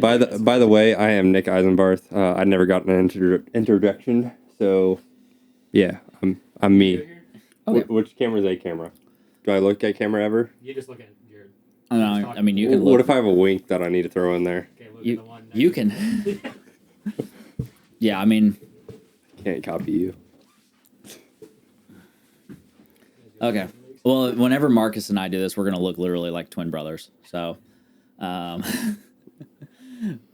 By the way, I am Nick Eisenbarth. I'd never gotten an introduction, so yeah, I'm me. Okay. Which camera is a camera? Do I look at camera ever? You just look at your. I mean, you can look. What if I have a wink that I need to throw in there? Okay, look at You the one you next can. to Yeah, I mean, Can't copy you. okay. Well, whenever Marcus and I do this, we're gonna look literally like twin brothers. So,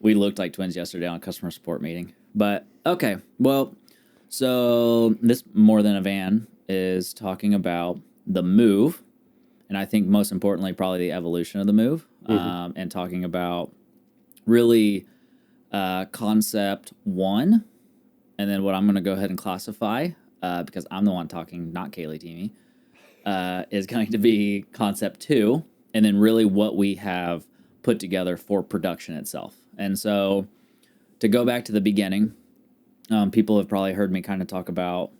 we looked like twins yesterday on a customer support meeting. But okay, well, so this More Than a Van is talking about the MOOV, and I think most importantly, probably the evolution of the MOOV, and talking about really concept one, and then what I'm going to go ahead and classify, because I'm the one talking, not Kaylee Teamy, is going to be concept two, and then really what we have put together for production itself. And so to go back to the beginning, people have probably heard me kind of talked about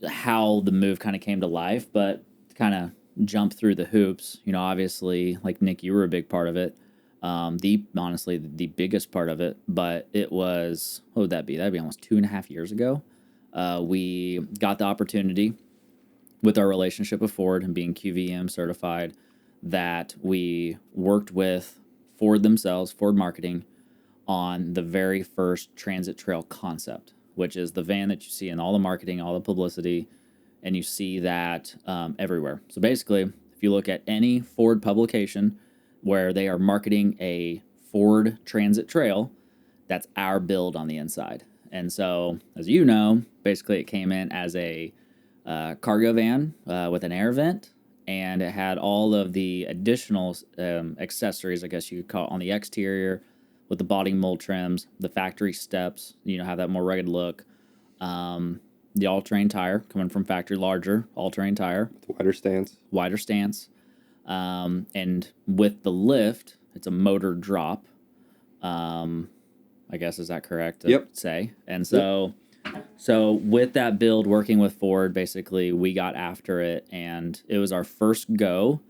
how the MOOV kind of came to life, but to kind of jump through the hoops, obviously, like Nick, you were a big part of it. Honestly, the biggest part of it, but it was, what would that be? That'd be almost 2.5 years ago. We got the opportunity with our relationship with Ford and being QVM certified that we worked with Ford themselves, Ford Marketing, on the very first transit trail concept, which is the van that you see in all the marketing, all the publicity, and you see that everywhere. So basically, if you look at any Ford publication where they are marketing a Ford transit trail, that's our build on the inside. And so, as you know, basically it came in as a cargo van with an air vent, and it had all of the additional accessories, I guess you could call it, on the exterior, with the body mold trims, the factory steps, have that more rugged look. The all-terrain tire coming from factory, larger all-terrain tire. Wider stance. And with the lift, it's a motor drop. I guess, is that correct to say? And so, so with that build, working with Ford, basically we got after it, and it was our first go,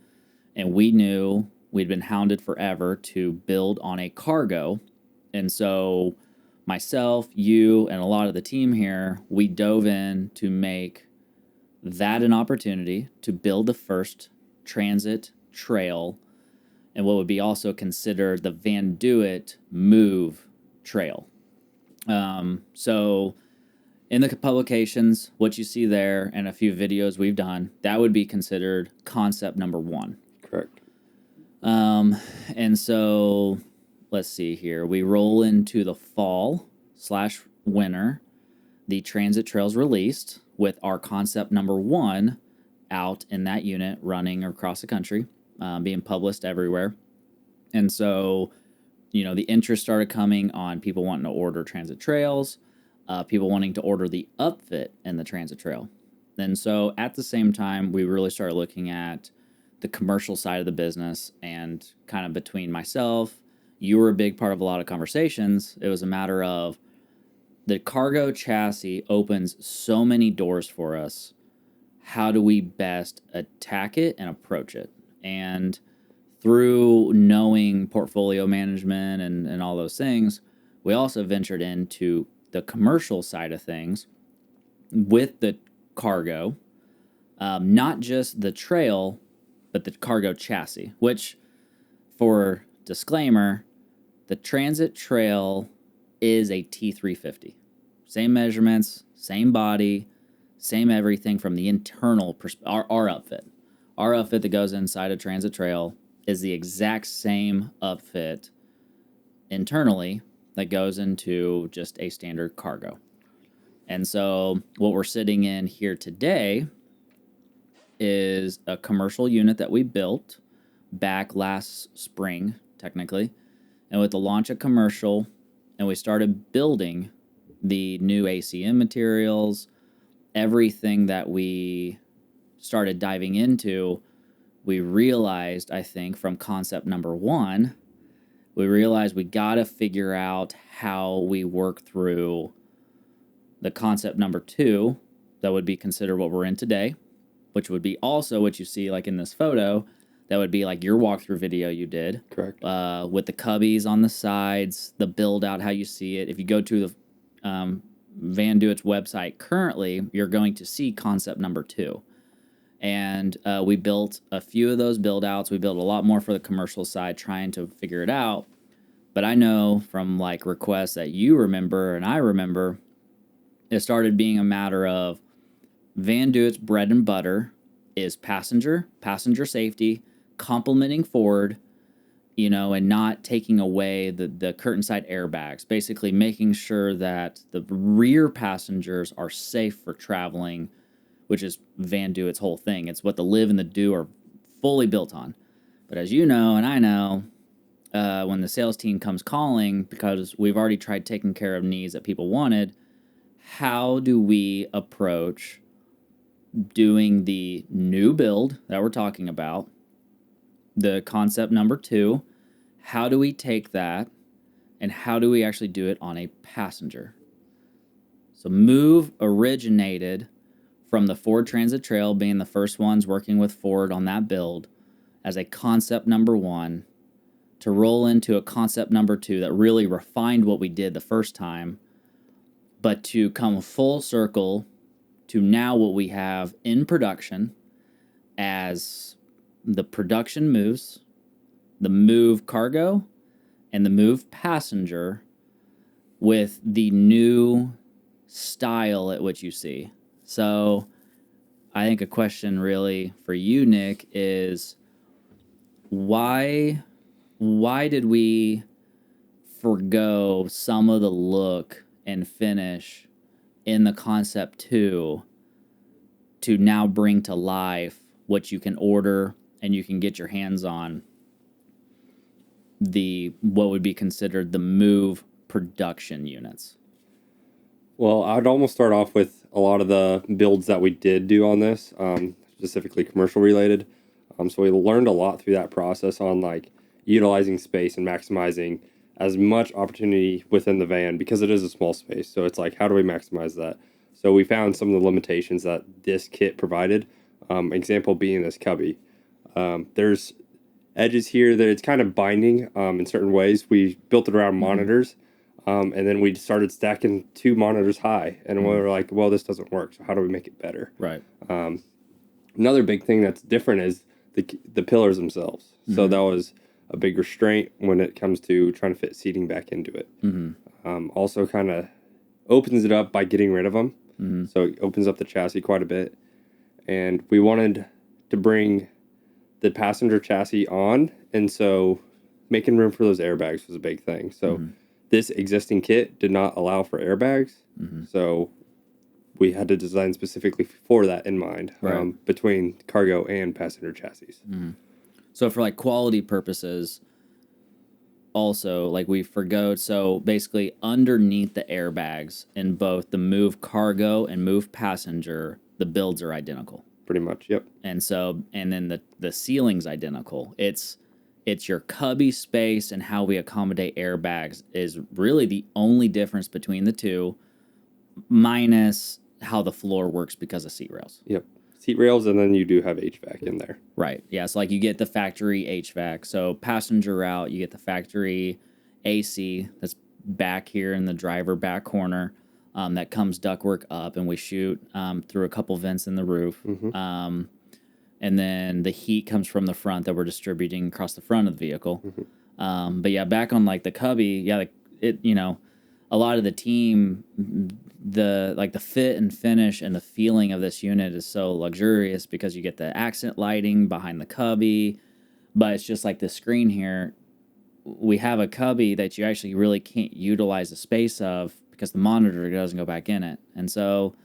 and we knew we'd been hounded forever to build on a cargo. And so myself, you, and a lot of the team here, we dove in to make that an opportunity to build the first transit trail and what would be also considered the VanDOit MOOV trail. So in the publications, what you see there and a few videos we've done, that would be considered concept number one. Correct. And so let's see here. We roll into the fall/winter. The transit trails released with our concept number one out in that unit running across the country, being published everywhere. And so, the interest started coming on people wanting to order transit trails, people wanting to order the upfit in the transit trail. And so at the same time, we really started looking at the commercial side of the business, and kind of between myself, you were a big part of a lot of conversations. It was a matter of the cargo chassis opens so many doors for us. How do we best attack it and approach it? And through knowing portfolio management and all those things, we also ventured into the commercial side of things with the cargo, not just the trail, but the cargo chassis, which, for disclaimer, the transit trail is a T350. Same measurements, same body, same everything from the internal our upfit. Our upfit that goes inside a transit trail is the exact same upfit internally that goes into just a standard cargo. And so what we're sitting in here today is a commercial unit that we built back last spring, technically. And with the launch of commercial, and we started building the new ACM materials, everything that we started diving into, we realized, I think, from concept number one, we realized we got to figure out how we work through the concept number two that would be considered what we're in today, which would be also what you see like in this photo, That would be like your walkthrough video you did. Correct. With the cubbies on the sides, the build out, how you see it. If you go to the VanDOit's website currently, you're going to see concept number 2. And we built a few of those build outs. We built a lot more for the commercial side, trying to figure it out. But I know from like requests that you remember and I remember, it started being a matter of VanDOit's bread and butter is passenger safety, complementing forward, and not taking away the curtain side airbags, basically making sure that the rear passengers are safe for traveling, which is VanDOit's whole thing. It's what the live and the do are fully built on. But as you know, and I know, when the sales team comes calling, because we've already tried taking care of needs that people wanted, how do we approach doing the new build that we're talking about, the concept number 2? How do we take that and how do we actually do it on a passenger? So MOOV originated from the Ford Transit Trail, being the first ones working with Ford on that build, as a concept number 1, to roll into a concept number 2 that really refined what we did the first time, but to come full circle to now what we have in production as the production moves, the MOOV cargo, and the MOOV passenger, with the new style at which you see. So I think a question really for you, Nick, is why did we forgo some of the look and finish in the concept 2 to now bring to life what you can order and you can get your hands on, what would be considered the MOOV production units? Well, I'd almost start off with a lot of the builds that we did do on this, specifically commercial related. So we learned a lot through that process on like utilizing space and maximizing as much opportunity within the van, because it is a small space. So it's like, how do we maximize that? So we found some of the limitations that this kit provided. Example being this cubby. There's edges here that it's kind of binding in certain ways. We built it around monitors, and then we started stacking 2 monitors high, and we were like, well, this doesn't work. So how do we make it better? Right. Another big thing that's different is the pillars themselves. So that was a big restraint when it comes to trying to fit seating back into it. Also kind of opens it up by getting rid of them. So it opens up the chassis quite a bit. And we wanted to bring the passenger chassis on, and so making room for those airbags was a big thing. So this existing kit did not allow for airbags. So we had to design specifically for that in mind, between cargo and passenger chassis. So for like quality purposes, also like we forgot. So basically underneath the airbags in both the MOOV cargo and MOOV passenger, the builds are identical. Pretty much, yep. And so, and then the ceiling's identical. It's your cubby space and how we accommodate airbags is really the only difference between the two, minus how the floor works because of seat rails. Yep. Seat rails, and then you do have HVAC in there. Right. Yeah. So like you get the factory HVAC. So passenger route, you get the factory AC that's back here in the driver back corner. That comes ductwork up, and we shoot through a couple vents in the roof. And then the heat comes from the front that we're distributing across the front of the vehicle. But yeah, back on like the cubby, yeah, like it, a lot of the team, the fit and finish and the feeling of this unit is so luxurious because you get the accent lighting behind the cubby, but it's just like the screen here. We have a cubby that you actually really can't utilize the space of because the monitor doesn't go back in it. And so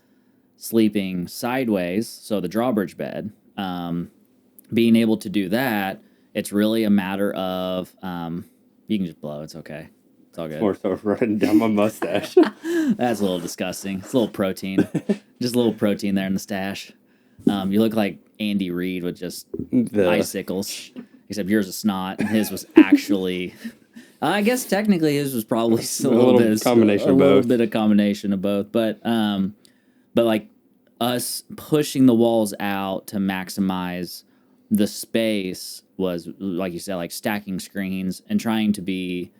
sleeping sideways, so the drawbridge bed, being able to do that, it's really a matter of, you can just blow, it's okay. It's all good. More so running down my mustache. That's a little disgusting. It's a little protein. Just a little protein there in the stash. You look like Andy Reid with just icicles, except yours is snot, and his was actually... I guess technically his was probably still a little bit of combination of both. But like us pushing the walls out to maximize the space was, like you said, like stacking screens and trying to be,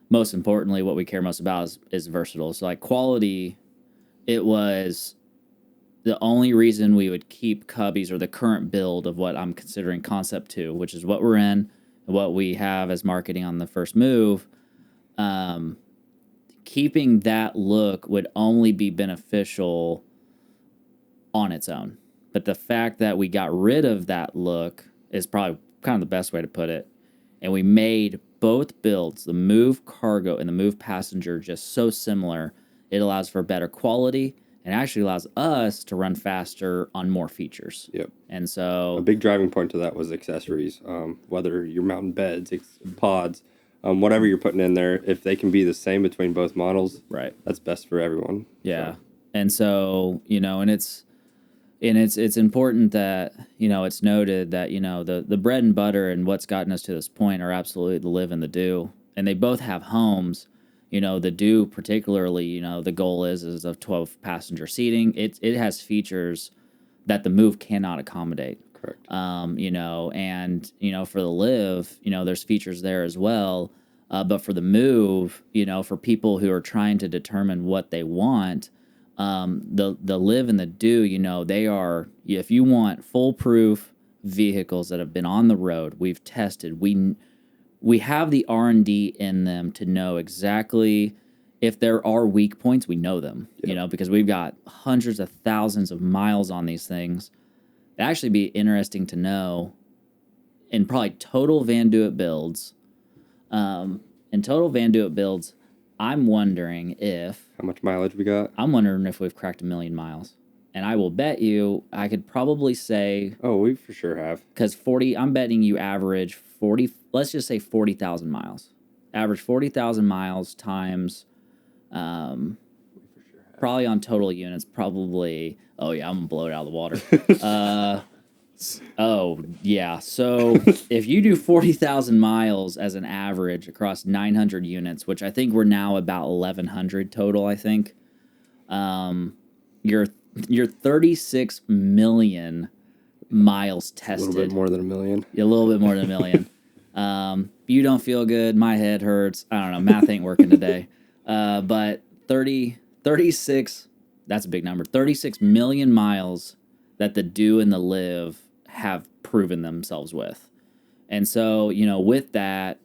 most importantly, what we care most about is versatile. So like quality, it was the only reason we would keep Cubbies or the current build of what I'm considering Concept 2, which is what we're in, what we have as marketing on the first MOOV. Keeping that look would only be beneficial on its own. But the fact that we got rid of that look is probably kind of the best way to put it. And we made both builds, the MOOV Cargo and the MOOV Passenger, just so similar. It allows for better quality and actually allows us to run faster on more features. Yep. And so a big driving point to that was accessories. Whether you're mounting beds, pods, whatever you're putting in there, if they can be the same between both models, right, that's best for everyone. Yeah. So. And so, and it's important that, it's noted that, the bread and butter and what's gotten us to this point are absolutely the live and the do. And they both have homes. The do particularly, the goal is of 12 passenger seating. It has features that the MOOV cannot accommodate. Correct. And, for the live, there's features there as well. But for the MOOV, for people who are trying to determine what they want, the live and the do, they are, if you want foolproof vehicles that have been on the road, we've tested, we have the R&D in them to know exactly if there are weak points, we know them, because we've got hundreds of thousands of miles on these things. It'd actually be interesting to know in probably total VanDOit builds, I'm wondering if... How much mileage we got? I'm wondering if we've cracked 1 million miles. And I will bet you, I could probably say... Oh, we for sure have. Because I'm betting you average 40... Let's just say 40,000 miles. Average 40,000 miles times... we for sure have. Probably on total units, probably... Oh, yeah, I'm going to blow it out of the water. Oh, yeah. So if you do 40,000 miles as an average across 900 units, which I think we're now about 1,100 total, I think, you're 36 million miles tested. A little bit more than 1 million. A little bit more than 1 million. You don't feel good. My head hurts. I don't know. Math ain't working today. But 36, that's a big number. 36 million miles that the do and the live have proven themselves with. And so, with that,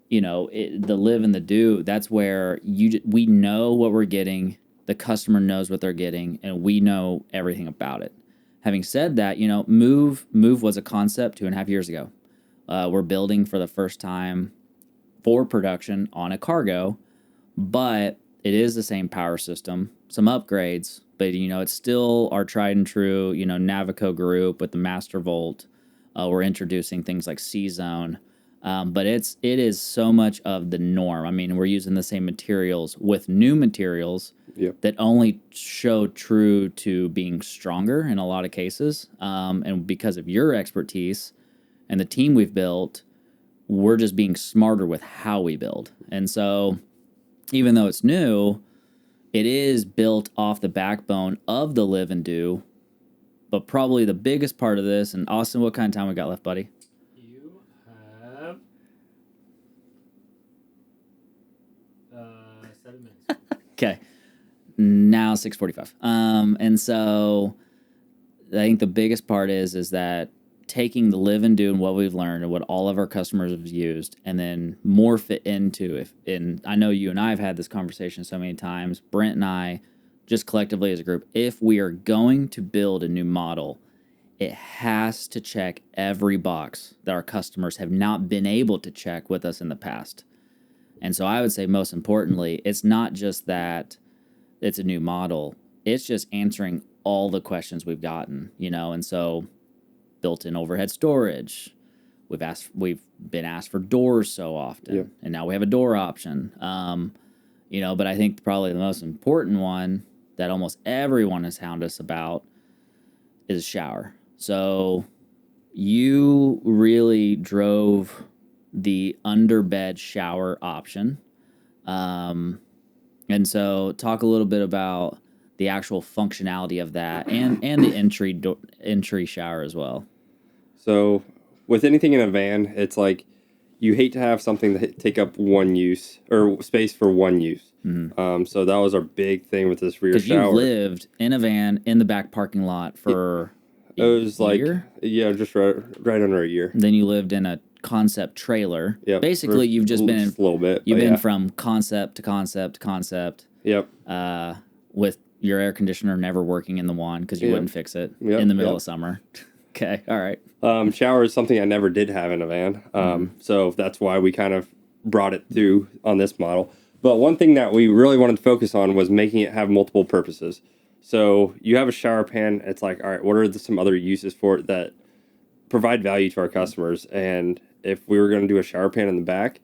the live and the do, that's where we know what we're getting, the customer knows what they're getting, and we know everything about it. Having said that, MOOV was a concept 2.5 years ago. We're building for the first time for production on a cargo, but it is the same power system, some upgrades, but, it's still our tried and true, Navico group with the Master Volt. We're introducing things like C-Zone. But it is so much of the norm. I mean, we're using the same materials with new materials that only show true to being stronger in a lot of cases. And because of your expertise and the team we've built, we're just being smarter with how we build. And so even though it's new, it is built off the backbone of the live and do. But probably the biggest part of this, and Austin, what kind of time we got left, buddy? You have 7 minutes. Okay. Now 6:45. And so I think the biggest part is that taking the live and do and what we've learned and what all of our customers have used, and then morph it into and I know you and I have had this conversation so many times, Brent and I, just collectively as a group, if we are going to build a new model, it has to check every box that our customers have not been able to check with us in the past. And so I would say most importantly, it's not just that it's a new model, it's just answering all the questions we've gotten, and so built-in overhead storage. We've been asked for doors so often, and now we have a door option. But I think probably the most important one that almost everyone has hounded us about is shower. So you really drove the underbed shower option. And so talk a little bit about the actual functionality of that and the entry shower as well. So with anything in a van, it's like you hate to have something that take up one use or space for one use. So that was our big thing with this rear Because you shower. lived in a van in the back parking lot for It was like year? just right under a year. Then you lived in a concept trailer. Yep. Basically, you've just been a little bit. You've but been yeah. from concept to concept to concept. Yep. With your air conditioner never working in the one because you wouldn't fix it Yep, in the middle yep. of summer. Okay, all right. Shower is something I never did have in a van. So that's why we kind of brought it through on this model. But one thing that we really wanted to focus on was making it have multiple purposes. So you have a shower pan. It's like, all right, what are some other uses for it that provide value to our customers? And if we were going to do a shower pan in the back,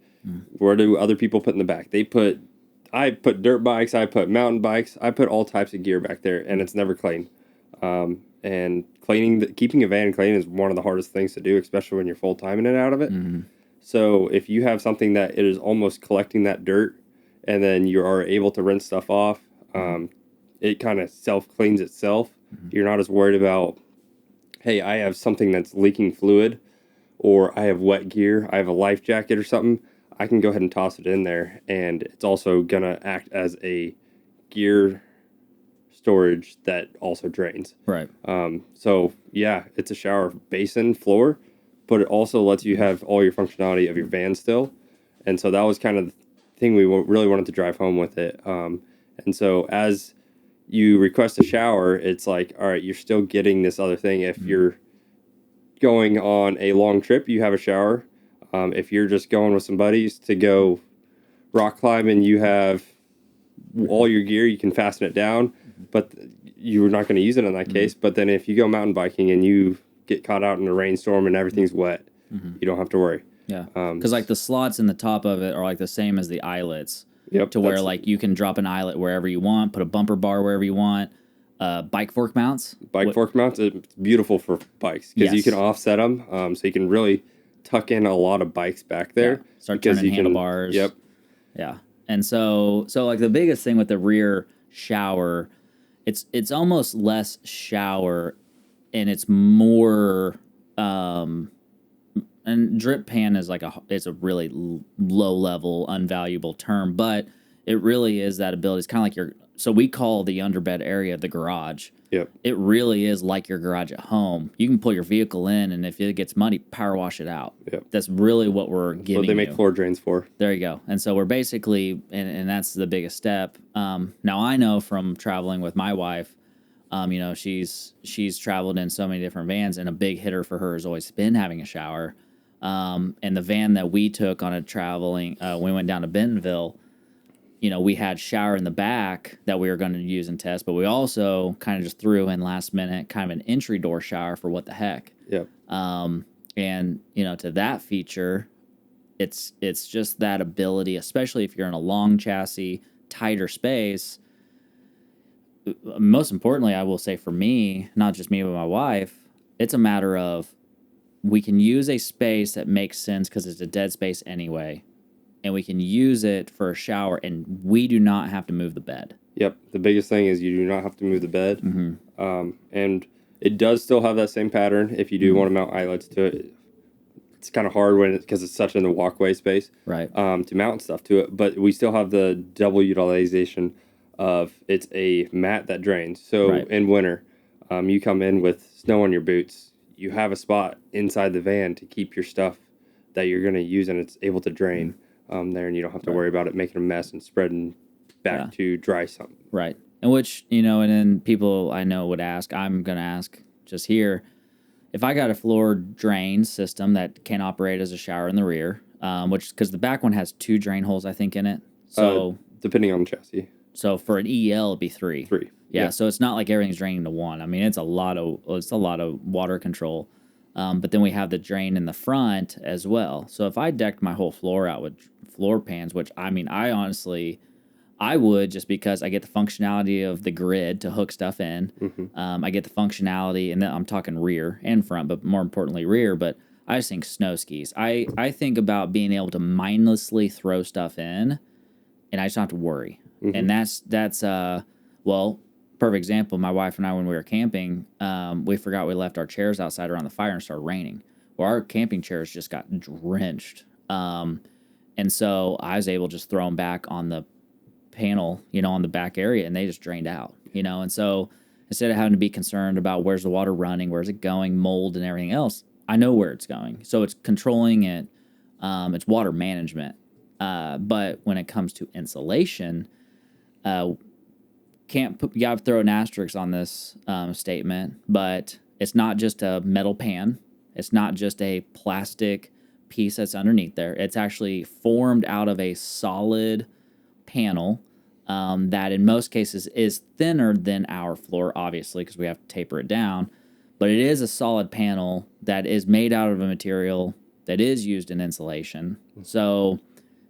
what do other people put in the back? I put dirt bikes, I put mountain bikes, I put all types of gear back there, and it's never clean. And keeping a van clean is one of the hardest things to do, especially when you're full time in and out of it. So if you have something that it is almost collecting that dirt, and then you are able to rinse stuff off, it kind of self cleans itself. You're not as worried about, hey, I have something that's leaking fluid, or I have wet gear, I have a life jacket or something. I can go ahead and toss it in there, and it's also gonna act as a gear storage that also drains. Right. So yeah, it's a shower basin floor, but it also lets you have all your functionality of your van still. And so that was kind of the thing we really wanted to drive home with it. And so as you request a shower, it's like, all right, you're still getting this other thing. If you're going on a long trip, you have a shower. If you're just going with some buddies to go rock climbing, you have all your gear, you can fasten it down, but you're not going to use it in that case. But then if you go mountain biking and you get caught out in a rainstorm and everything's wet, you don't have to worry. Yeah. Because like the slots in the top of it are like the same as the eyelets. Yep. To where like you can drop an eyelet wherever you want, put a bumper bar wherever you want. Bike fork mounts. Fork mounts, it's beautiful for bikes because you can offset them. So you can really tuck in a lot of bikes back there. Yeah. Start turning handlebars. Yep. Yeah. And so like the biggest thing with the rear shower, it's almost less shower and it's more and drip pan is like it's a really low level, unvaluable term, but it really is that ability. It's kind of like so we call the underbed area the garage. Yep. It really is like your garage at home. You can pull your vehicle in, and if it gets muddy, power wash it out. Yep. That's really what we're giving. What they make floor drains for. There you go. And so we're basically, and that's the biggest step. Now I know from traveling with my wife, she's traveled in so many different vans, and a big hitter for her has always been having a shower. And the van that we took on a traveling, we went down to Bentonville. We had shower in the back that we were going to use and test, but we also kind of just threw in last minute kind of an entry door shower for what the heck. Yep. And to that feature, it's just that ability, especially if you're in a long chassis, tighter space. Most importantly, I will say for me, not just me but my wife, it's a matter of we can use a space that makes sense because it's a dead space anyway. And we can use it for a shower, and we do not have to move the bed. Yep. The biggest thing is you do not have to move the bed. And it does still have that same pattern if you do want to mount eyelets to it. It's kind of hard because it's such in the walkway space, right? To mount stuff to it. But we still have the double utilization of it's a mat that drains. So in winter, you come in with snow on your boots. You have a spot inside the van to keep your stuff that you're going to use, and it's able to drain. There, and you don't have to worry about it making a mess and spreading back to dry something. Right. And which, and then people I know would ask, I'm going to ask just here, if I got a floor drain system that can operate as a shower in the rear, because the back one has 2 drain holes, I think, in it. So depending on the chassis. So for an EL, it'd be 3. 3. Yeah. So it's not like everything's draining to 1. I mean, it's a lot of water control. But then we have the drain in the front as well. So if I decked my whole floor out with floor pans, which I would just because I get the functionality of the grid to hook stuff in. I get the functionality, and then I'm talking rear and front, but more importantly rear. But I just think snow skis. I think about being able to mindlessly throw stuff in, and I just don't have to worry. And that's perfect example. My wife and I, when we were camping, we forgot we left our chairs outside around the fire and it started raining. Well, our camping chairs just got drenched. And so I was able to just throw them back on the panel, on the back area, and they just drained out, And so instead of having to be concerned about where's the water running, where's it going, mold and everything else, I know where it's going. So it's controlling it. It's water management. But when it comes to insulation, you got to throw an asterisk on this statement, but it's not just a metal pan. It's not just a plastic piece that's underneath there. It's actually formed out of a solid panel that in most cases is thinner than our floor, obviously, because we have to taper it down. But it is a solid panel that is made out of a material that is used in insulation. So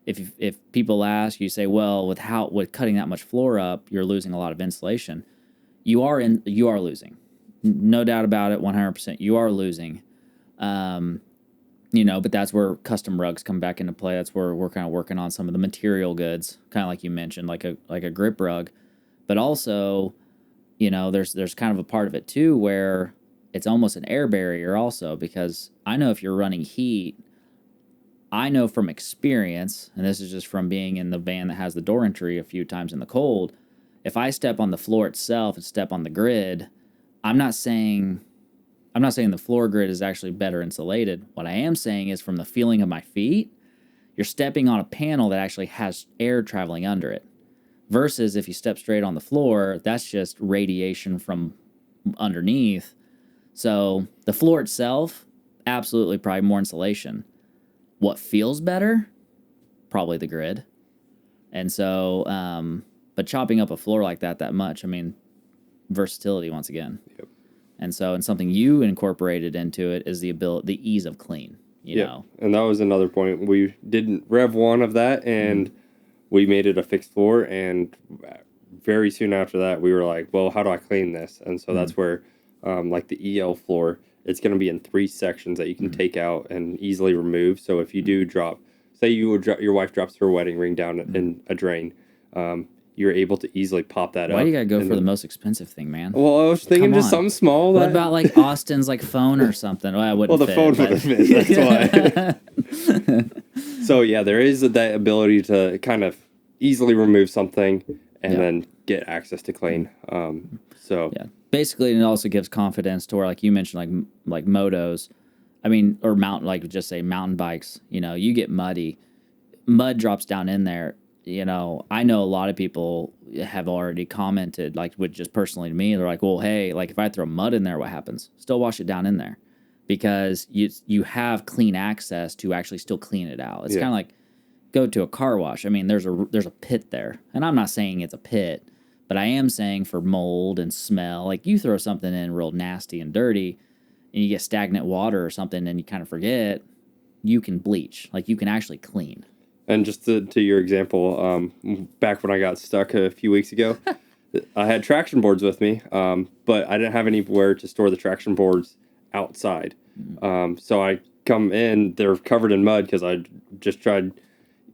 if people ask, you say, well, with cutting that much floor up, you're losing a lot of insulation. You are losing. No doubt about it, 100%. You are losing. But that's where custom rugs come back into play. That's where we're kind of working on some of the material goods, kind of like you mentioned, like a grip rug. But also, there's kind of a part of it too where it's almost an air barrier also, because I know if you're running heat, I know from experience, and this is just from being in the van that has the door entry a few times in the cold, if I step on the floor itself and step on the grid, I'm not saying the floor grid is actually better insulated. What I am saying is from the feeling of my feet, you're stepping on a panel that actually has air traveling under it. Versus if you step straight on the floor, that's just radiation from underneath. So the floor itself, absolutely probably more insulation. What feels better? Probably the grid. And so, but chopping up a floor like that much, versatility once again. Yep. And so, and something you incorporated into it is the ease of clean, you know. And that was another point. We did Rev 1 of that, and we made it a fixed floor. And very soon after that, we were like, well, how do I clean this? And so that's where, like the EL floor, it's going to be in 3 sections that you can take out and easily remove. So if you do drop, say your wife drops her wedding ring down in a drain, you're able to easily pop that up. Why do you gotta go for the most expensive thing, man? Well, I was thinking just something small. What about like Austin's like phone or something? Well, I wouldn't. Well, the phone wouldn't fit. That's why. So yeah, there is that ability to kind of easily remove something and then get access to clean. So yeah, basically, it also gives confidence to where, like you mentioned, like motos, or just say mountain bikes. You get muddy, mud drops down in there. I know a lot of people have already commented, like, with just personally to me, they're like, well, hey, like if I throw mud in there, what happens? Still wash it down in there, because you have clean access to actually still clean it out. It's kind of like go to a car wash. There's a pit there, and I'm not saying it's a pit, but I am saying for mold and smell, like you throw something in real nasty and dirty, and you get stagnant water or something, and you kind of forget, you can bleach, like you can actually clean. And just to your example, back when I got stuck a few weeks ago, I had traction boards with me, but I didn't have anywhere to store the traction boards outside. So I come in, they're covered in mud because I just tried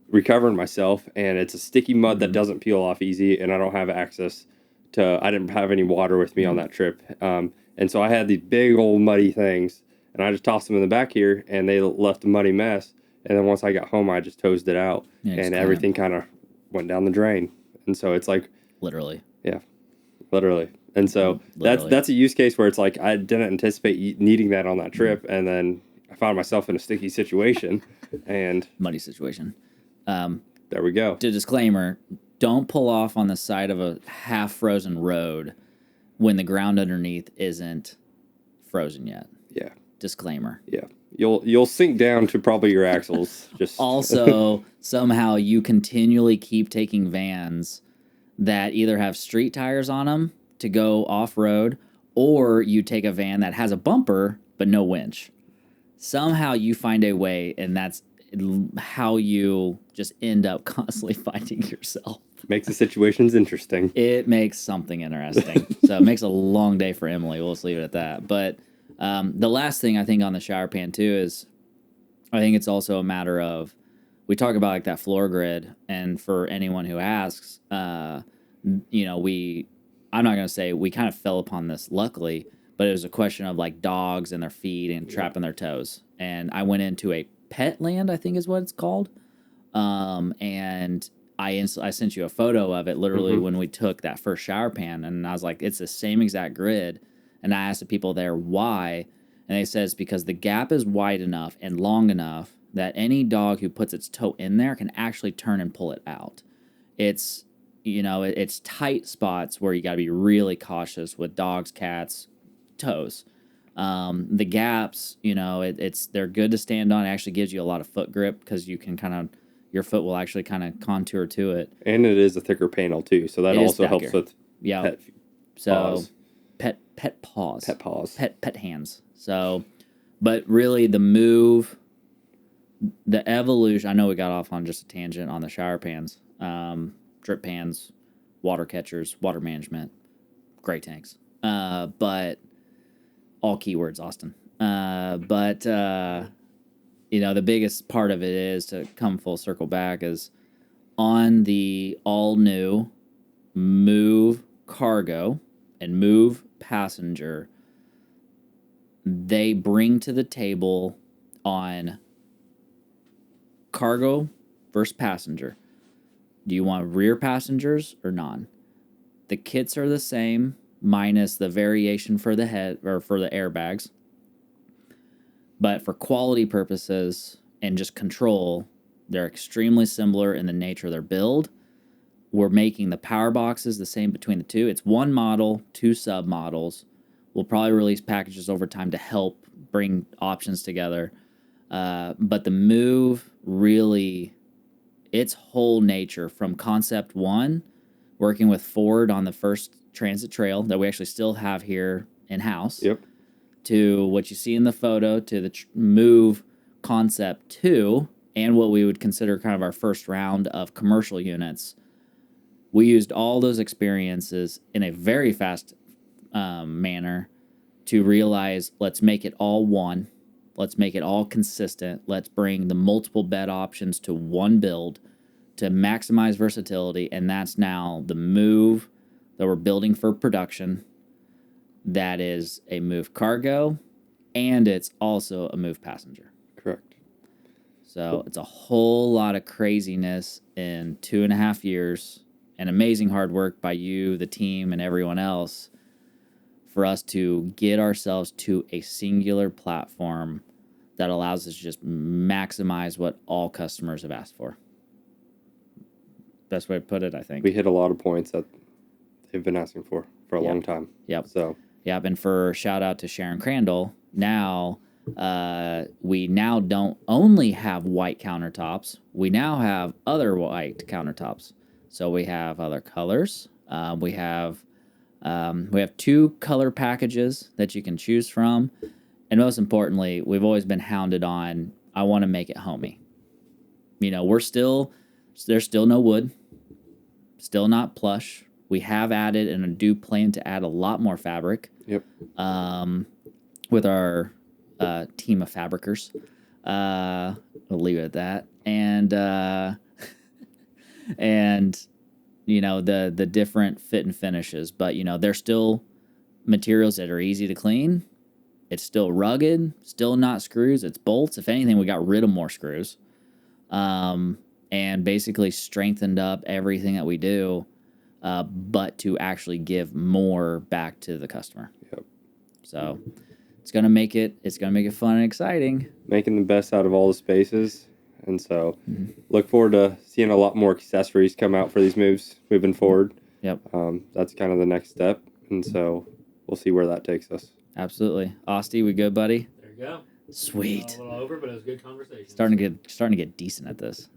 recovering myself, and it's a sticky mud that doesn't peel off easy, and I don't have access to, I didn't have any water with me on that trip. And so I had these big old muddy things, and I just tossed them in the back here, and they left a muddy mess. And then once I got home, I just hosed it out, and everything kind of went down the drain. And so it's like literally, literally. And so that's a use case where it's like I didn't anticipate needing that on that trip, and then I found myself in a sticky situation and muddy situation. There we go. The disclaimer: don't pull off on the side of a half frozen road when the ground underneath isn't frozen yet. Yeah. Disclaimer. Yeah. You'll sink down to probably your axles. Just also, somehow you continually keep taking vans that either have street tires on them to go off-road, or you take a van that has a bumper but no winch. Somehow you find a way, and that's how you just end up constantly finding yourself. Makes the situations interesting. It makes something interesting. So it makes a long day for Emily. We'll just leave it at that. But the last thing I think on the shower pan too is, I think it's also a matter of, we talk about like that floor grid, and for anyone who asks, I'm not going to say we kind of fell upon this luckily, but it was a question of like dogs and their feet and trapping their toes. and I went into a pet land, I think is what it's called. And I sent you a photo of it literally when we took that first shower pan, and I was like, it's the same exact grid. And I asked the people there why, and they said it's because the gap is wide enough and long enough that any dog who puts its toe in there can actually turn and pull it out. It's, it's tight spots where you got to be really cautious with dogs, cats, toes. The gaps, they're good to stand on. It actually gives you a lot of foot grip because you can your foot will actually kind of contour to it. And it is a thicker panel too, so that It is also helps thicker. with pet paws. Pet paws. Pet paws. Pet hands. So, but really the MOOV, the evolution, I know we got off on just a tangent on the shower pans, drip pans, water catchers, water management, gray tanks. But all keywords, Austin. The biggest part of it is to come full circle back is on the all new MOOV Cargo and MOOV Passenger, they bring to the table on cargo versus passenger. Do you want rear passengers or non? The kits are the same, minus the variation for the head or for the airbags. But for quality purposes and just control, they're extremely similar in the nature of their build. We're making the power boxes the same between the two. It's one model, two sub models. We'll probably release packages over time to help bring options together. But the MOOV really, its whole nature from concept one, working with Ford on the first transit trail that we actually still have here in-house. Yep. To what you see in the photo, to the MOOV concept 2, and what we would consider kind of our first round of commercial units. We used all those experiences in a very fast manner to realize, let's make it all one. Let's make it all consistent. Let's bring the multiple bed options to one build to maximize versatility. And that's now the MOOV that we're building for production. That is a MOOV Cargo, and it's also a MOOV Passenger. Correct. So it's a whole lot of craziness in 2.5 years, and amazing hard work by you, the team, and everyone else for us to get ourselves to a singular platform that allows us to just maximize what all customers have asked for. Best way to put it, I think. We hit a lot of points that they've been asking for a long time. Yep. So. Yep, and for shout out to Sharon Crandall, now we now don't only have white countertops, we now have other white countertops. So we have other colors. We have 2 color packages that you can choose from. And most importantly, we've always been hounded on, I want to make it homey. There's still no wood, still not plush. We have added and do plan to add a lot more fabric. Yep. With our team of fabricers. We'll leave it at that. And the different fit and finishes. But, they're still materials that are easy to clean. It's still rugged, still not screws. It's bolts. If anything, we got rid of more screws. And basically strengthened up everything that we do. But to actually give more back to the customer. Yep. So it's gonna make it fun and exciting. Making the best out of all the spaces, and so look forward to seeing a lot more accessories come out for these moves moving forward. Yep. That's kind of the next step, and so we'll see where that takes us. Absolutely, Austin, we good, buddy? There you go. Sweet. A little over, but it was a good conversation. Starting to get decent at this.